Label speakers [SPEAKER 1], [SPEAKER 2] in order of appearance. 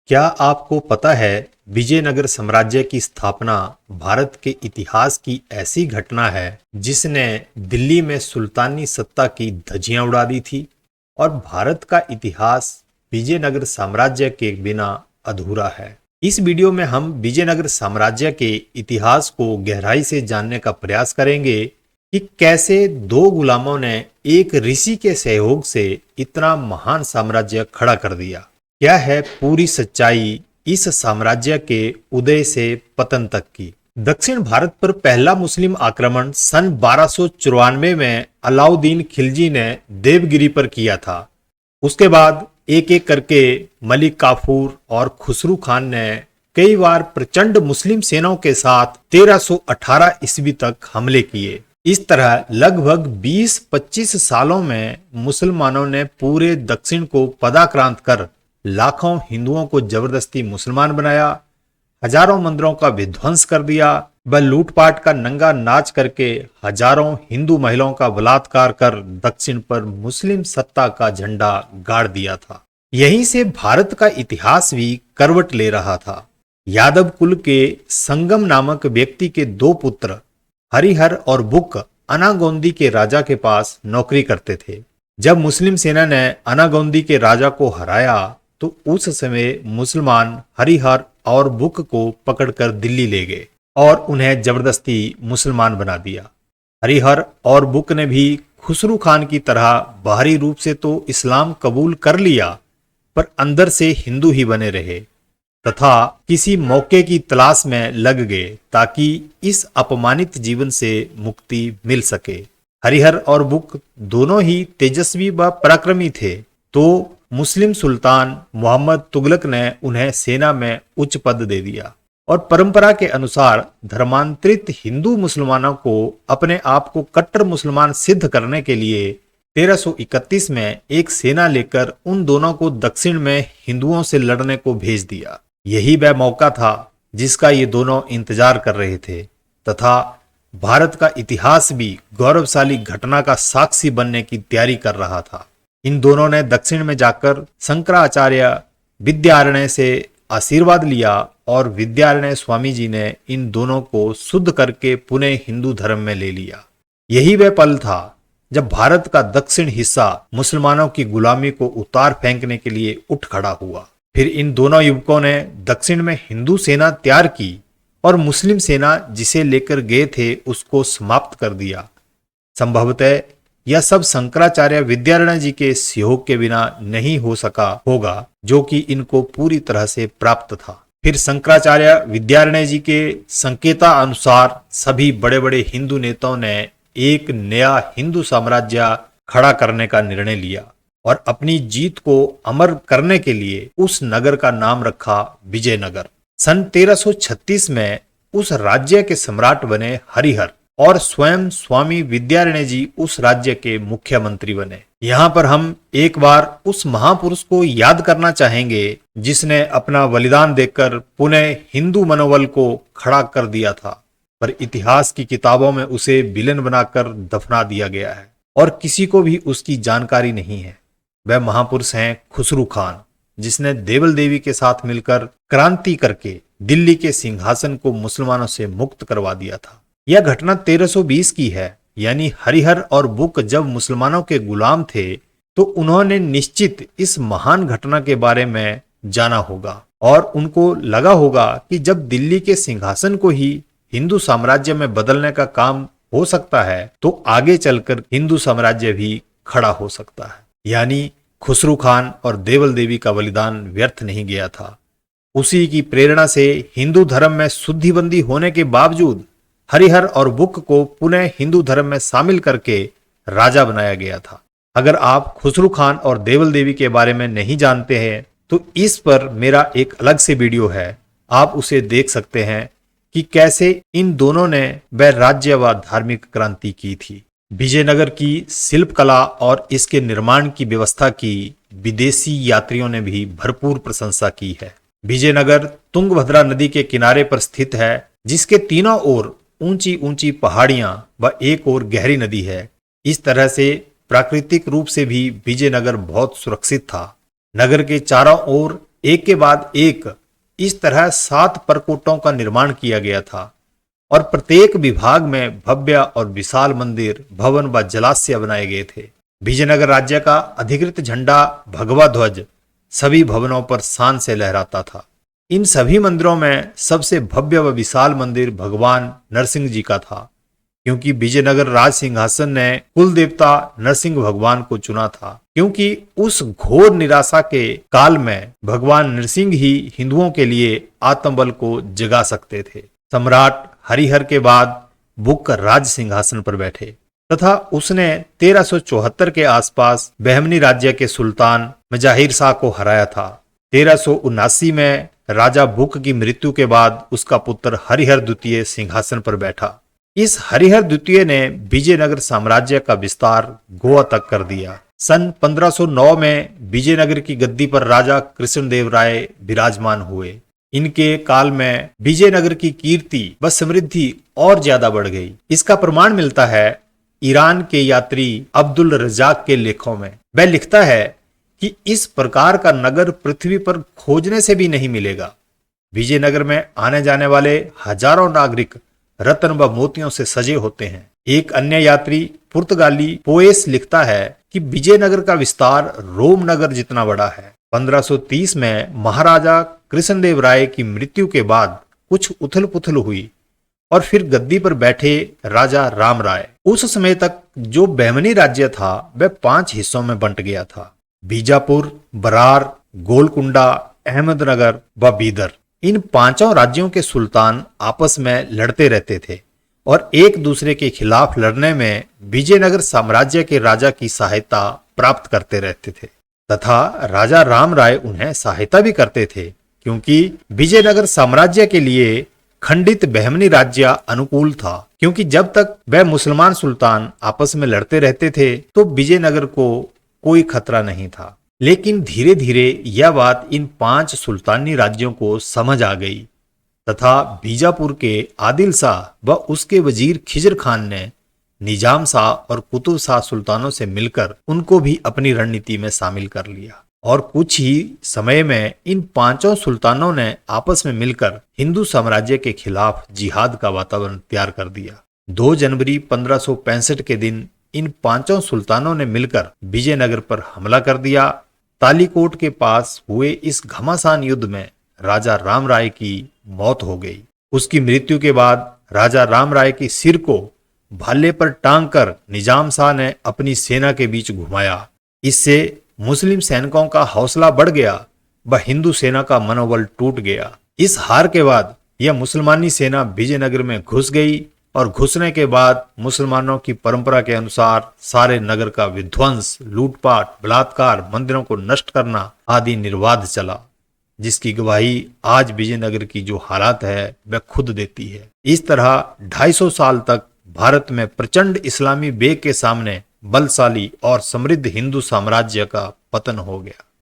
[SPEAKER 1] क्या आपको पता है विजयनगर साम्राज्य की स्थापना भारत के इतिहास की ऐसी घटना है जिसने दिल्ली में सुल्तानी सत्ता की धज्जियां उड़ा दी थी और भारत का इतिहास विजयनगर साम्राज्य के बिना अधूरा है। इस वीडियो में हम विजयनगर साम्राज्य के इतिहास को गहराई से जानने का प्रयास करेंगे कि कैसे दो गुलामों ने एक ऋषि के सहयोग से इतना महान साम्राज्य खड़ा कर दिया। क्या है पूरी सच्चाई इस साम्राज्य के उदय से पतन तक की। दक्षिण भारत पर पहला मुस्लिम आक्रमण सन 1294 में अलाउद्दीन खिलजी ने देवगिरी पर किया था। उसके बाद एक एक करके मलिक काफूर और खुसरू खान ने कई बार प्रचंड मुस्लिम सेनाओं के साथ 1318 ईस्वी तक हमले किए। इस तरह लगभग 20-25 सालों में मुसलमानों ने पूरे दक्षिण को पदाक्रांत कर लाखों हिंदुओं को जबरदस्ती मुसलमान बनाया, हजारों मंदिरों का विध्वंस कर दिया, व लूटपाट का नंगा नाच करके हजारों हिंदू महिलाओं का बलात्कार कर दक्षिण पर मुस्लिम सत्ता का झंडा गाड़ दिया था। यहीं से भारत का इतिहास भी करवट ले रहा था। यादव कुल के संगम नामक व्यक्ति के दो पुत्र हरिहर और बुक अनागोंदी के राजा के पास नौकरी करते थे। जब मुस्लिम सेना ने अनागोंदी के राजा को हराया तो उस समय मुसलमान हरिहर और बुक को पकड़कर दिल्ली ले गए और उन्हें जबरदस्ती मुसलमान बना दिया। हरिहर और बुक ने भी खुसरू खान की तरह बाहरी रूप से तो इस्लाम कबूल कर लिया पर अंदर से हिंदू ही बने रहे तथा किसी मौके की तलाश में लग गए ताकि इस अपमानित जीवन से मुक्ति मिल सके। हरिहर और बुक दोनों ही तेजस्वी व पराक्रमी थे तो मुस्लिम सुल्तान मोहम्मद तुगलक ने उन्हें सेना में उच्च पद दे दिया और परंपरा के अनुसार धर्मांतरित हिंदू मुसलमानों को अपने आप को कट्टर मुसलमान सिद्ध करने के लिए 1331 में एक सेना लेकर उन दोनों को दक्षिण में हिंदुओं से लड़ने को भेज दिया। यही वह मौका था जिसका ये दोनों इंतजार कर रहे थे तथा भारत का इतिहास भी गौरवशाली घटना का साक्षी बनने की तैयारी कर रहा था। इन दोनों ने दक्षिण में जाकर शंकराचार्य विद्यारण्य से आशीर्वाद लिया और विद्यारण्य स्वामी जी ने इन दोनों को शुद्ध करके पुनः हिंदू धर्म में ले लिया। यही वह पल था जब भारत का दक्षिण हिस्सा मुसलमानों की गुलामी को उतार फेंकने के लिए उठ खड़ा हुआ। फिर इन दोनों युवकों ने दक्षिण में हिंदू सेना तैयार की और मुस्लिम सेना जिसे लेकर गए थे उसको समाप्त कर दिया। संभवतः यह सब शंकराचार्य विद्यारण्य जी के सहयोग के बिना नहीं हो सका होगा जो कि इनको पूरी तरह से प्राप्त था। फिर शंकराचार्य विद्यारण्य जी के संकेता अनुसार सभी बड़े बड़े हिंदू नेताओं ने एक नया हिंदू साम्राज्य खड़ा करने का निर्णय लिया और अपनी जीत को अमर करने के लिए उस नगर का नाम रखा विजयनगर। सन 1336 में उस राज्य के सम्राट बने हरिहर और स्वयं स्वामी विद्यारण्य जी उस राज्य के मुख्यमंत्री बने। यहाँ पर हम एक बार उस महापुरुष को याद करना चाहेंगे जिसने अपना बलिदान देकर पुनः हिंदू मनोबल को खड़ा कर दिया था पर इतिहास की किताबों में उसे विलेन बनाकर दफना दिया गया है और किसी को भी उसकी जानकारी नहीं है। वह महापुरुष हैं खुसरू खान जिसने देवल देवी के साथ मिलकर क्रांति करके दिल्ली के सिंहासन को मुसलमानों से मुक्त करवा दिया था। यह घटना 1320 की है यानी हरिहर और बुक जब मुसलमानों के गुलाम थे तो उन्होंने निश्चित इस महान घटना के बारे में जाना होगा और उनको लगा होगा कि जब दिल्ली के सिंहासन को ही हिंदू साम्राज्य में बदलने का काम हो सकता है तो आगे चलकर हिंदू साम्राज्य भी खड़ा हो सकता है। यानी खुसरू खान और देवल देवी का बलिदान व्यर्थ नहीं गया था। उसी की प्रेरणा से हिंदू धर्म में शुद्धिबंदी होने के बावजूद हरिहर और बुक को पुनः हिंदू धर्म में शामिल करके राजा बनाया गया था। अगर आप खुसरू खान और देवल देवी के बारे में नहीं जानते हैं तो इस पर मेरा एक अलग से वीडियो है, आप उसे देख सकते हैं कि कैसे इन दोनों ने वह राज्य व धार्मिक क्रांति की थी। विजयनगर की शिल्पकला और इसके निर्माण की व्यवस्था की विदेशी यात्रियों ने भी भरपूर प्रशंसा की है। विजयनगर तुंगभद्रा नदी के किनारे पर स्थित है जिसके तीनों ओर ऊंची ऊंची पहाड़ियां व एक और गहरी नदी है। इस तरह से प्राकृतिक रूप से भी विजयनगर बहुत सुरक्षित था। नगर के चारों ओर एक के बाद एक इस तरह 7 परकोटों का निर्माण किया गया था और प्रत्येक विभाग में भव्य और विशाल मंदिर, भवन व जलाशय बनाए गए थे। विजयनगर राज्य का अधिकृत झंडा भगवा ध्वज सभी भवनों पर शान से लहराता था। इन सभी मंदिरों में सबसे भव्य व विशाल मंदिर भगवान नरसिंह जी का था, क्योंकि विजयनगर राज सिंहासन ने कुल देवता नरसिंह भगवान को चुना था, क्योंकि उस घोर निराशा के काल में भगवान नरसिंह ही हिंदुओं के लिए आत्मबल को जगा सकते थे। सम्राट हरिहर के बाद बुक राज सिंहासन पर बैठे तथा उसने 1374 के आसपास बहमनी राज्य के सुल्तान मजाहिर शाह को हराया था। 1379 में राजा बुक की मृत्यु के बाद उसका पुत्र हरिहर द्वितीय सिंहासन पर बैठा। इस हरिहर द्वितीय ने विजयनगर साम्राज्य का विस्तार गोवा तक कर दिया। सन 1509 में विजयनगर की गद्दी पर राजा कृष्णदेव राय विराजमान हुए। इनके काल में विजयनगर की कीर्ति व समृद्धि और ज्यादा बढ़ गई। इसका प्रमाण मिलता है ईरान के यात्री अब्दुल रजाक के लेखों में। वह लिखता है कि इस प्रकार का नगर पृथ्वी पर खोजने से भी नहीं मिलेगा। विजयनगर में आने जाने वाले हजारों नागरिक रत्न व मोतियों से सजे होते हैं। एक अन्य यात्री पुर्तगाली पोएस लिखता है कि विजयनगर का विस्तार रोम नगर जितना बड़ा है। 1530 में महाराजा कृष्णदेव राय की मृत्यु के बाद कुछ उथल पुथल हुई और फिर गद्दी पर बैठे राजा राम राय। उस समय तक जो बहमनी राज्य था वह 5 हिस्सों में बंट गया था। बीजापुर, बरार, गोलकुंडा, अहमदनगर व बीदर। इन 5 राज्यों के सुल्तान आपस में लड़ते रहते थे और एक दूसरे के खिलाफ लड़ने में विजयनगर साम्राज्य के राजा की सहायता प्राप्त करते रहते थे तथा राजा राम राय उन्हें सहायता भी करते थे, क्योंकि विजयनगर साम्राज्य के लिए खंडित बहमनी राज्य अनुकूल था, क्योंकि जब तक वह मुसलमान सुल्तान आपस में लड़ते रहते थे तो विजयनगर को कोई खतरा नहीं था। लेकिन धीरे धीरे यह बात इन 5 सुल्तानी राज्यों को समझ आ गई तथा बीजापुर के आदिल शाह व उसके वजीर खिजर खान ने निजाम शाह और कुतुब शाह सुल्तानों से मिलकर उनको भी अपनी रणनीति में शामिल कर लिया और कुछ ही समय में इन 5 सुल्तानों ने आपस में मिलकर हिंदू साम्राज्य के खिलाफ जिहाद का वातावरण तैयार कर दिया। 2 जनवरी 1565 के दिन इन 5 सुल्तानों ने मिलकर विजयनगर पर हमला कर दिया। तालीकोट के पास हुए इस घमासान युद्ध में राजा राम राय की मौत हो गई। उसकी मृत्यु के बाद राजा राम राय की सिर को भाले पर टांग कर निजाम शाह ने अपनी सेना के बीच घुमाया। इससे मुस्लिम सैनिकों का हौसला बढ़ गया व हिंदू सेना का मनोबल टूट गया। इस हार के बाद यह मुसलमानी सेना विजयनगर में घुस गई और घुसने के बाद मुसलमानों की परंपरा के अनुसार सारे नगर का विध्वंस, लूटपाट, बलात्कार, मंदिरों को नष्ट करना आदि निर्बाध चला, जिसकी गवाही आज विजयनगर की जो हालात है वह खुद देती है। इस तरह 250 साल तक भारत में प्रचंड इस्लामी बेग के सामने बलशाली और समृद्ध हिंदू साम्राज्य का पतन हो गया।